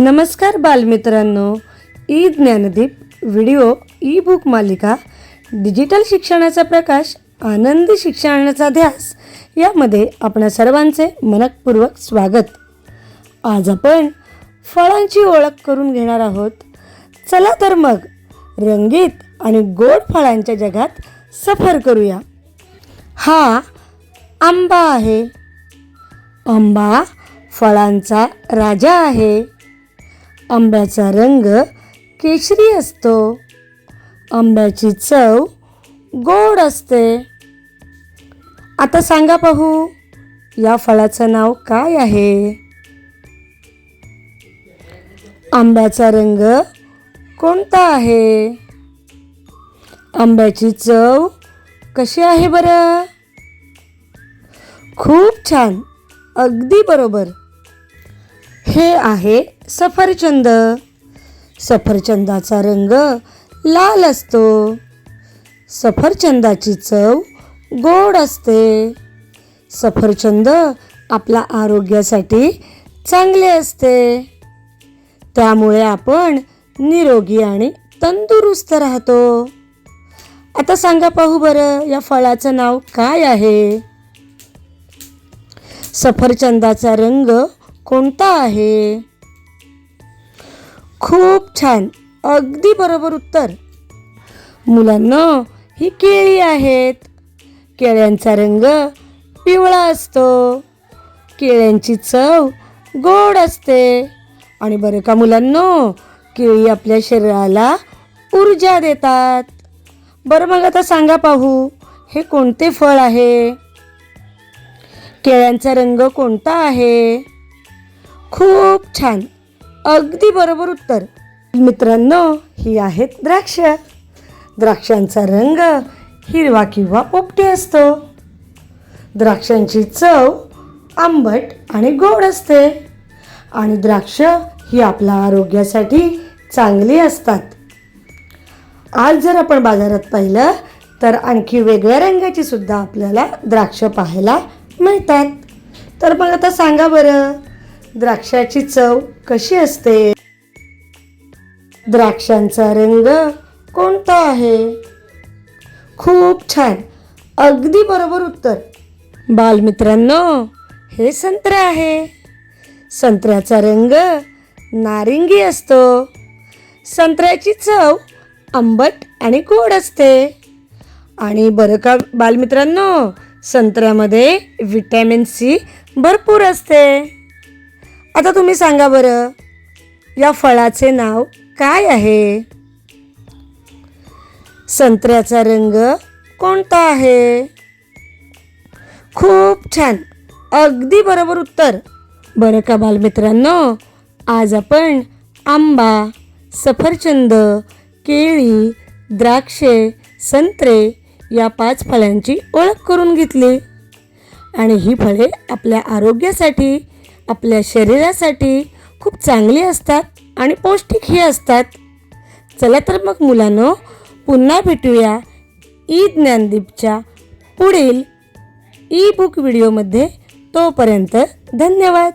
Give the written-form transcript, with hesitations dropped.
नमस्कार बालमित्रांनो, e Gyandeep video e book मालिका डिजिटल शिक्षणाचा प्रकाश आनंदी शिक्षणाचा ध्यास यामध्ये आपणा सर्वांचे मनपूर्वक स्वागत। आज आपण फळांची ओळख करून घेणार आहोत। चला तर मग रंगीत आणि गोड फळांच्या जगात सफर करूया। हा आंबा आहे। आंबा फळांचा राजा आहे। आंब्याचा रंग केशरी असतो। आंब्याची चव गोड असते। आता सांगा पाहू, या फळाचं नाव काय आहे? आंब्याचा रंग कोणता आहे? आंब्याची चव कशी आहे बरं? खूप छान, अगदी बरोबर। हे आहे सफरचंद। सफरचंदाचा रंग लाल असतो। सफरचंदाची चव गोड असते। सफरचंद आपल्या आरोग्यासाठी चांगले असते, त्यामुळे आपण निरोगी आणि तंदुरुस्त राहतो। आता सांगा पाहू बरं, या फळाचं नाव काय आहे? सफरचंदाचा रंग कोणता आहे? खूप छान, अगदी बरोबर उत्तर। मुलांनो, ही केळी आहेत। केळ्यांचा रंग पिवळा असतो। केळ्यांची चव गोड असते। आणि बरं का मुलांनो, केळी आपल्या शरीराला ऊर्जा देतात। बरं मग आता सांगा पाहू, हे कोणते फळ आहे? केळ्यांचा रंग कोणता आहे? खूप छान, अगदी बरोबर उत्तर। मित्रांनो, ही आहेत द्राक्ष। द्राक्षांचा रंग हिरवा किंवा पोपटी असतो। द्राक्षांची चव आंबट आणि गोड असते। आणि द्राक्ष ही आपल्या आरोग्यासाठी चांगली असतात। आज जर आपण बाजारात पाहिलं तर आणखी वेगळ्या रंगाची सुद्धा आपल्याला द्राक्ष पाहायला मिळतात। तर मग आता सांगा बरं, द्राक्षाची चव कशी असते? द्राक्षांचा रंग कोणता आहे? खूप छान, अगदी बरोबर उत्तर। बालमित्रांनो, हे संत्रा आहे। संत्र्याचा रंग नारिंगी असतो। संत्र्याची चव आंबट आणि गोड असते। आणि बरं का बालमित्रांनो, संत्र्यामध्ये व्हिटॅमिन सी भरपूर असते। आता तुम्ही सांगा बरं, या फळाचे नाव काय आहे? संत्र्याचा रंग कोणता आहे? खूप छान, अगदी बरोबर उत्तर। बरं का बालमित्रांनो, आज आपण आंबा, सफरचंद, केळी, द्राक्षे, संत्रे या 5 फळांची ओळख करून घेतली। आणि ही फळे आपल्या आरोग्यासाठी, आपल्या शरीरासाठी खूप चांगली असतात आणि पौष्टिकही असतात। चला तर मग मुलांनो, पुन्हा भेटूया ई ज्ञानदीपच्या पुढील ई बुक व्हिडिओमध्ये। तोपर्यंत धन्यवाद।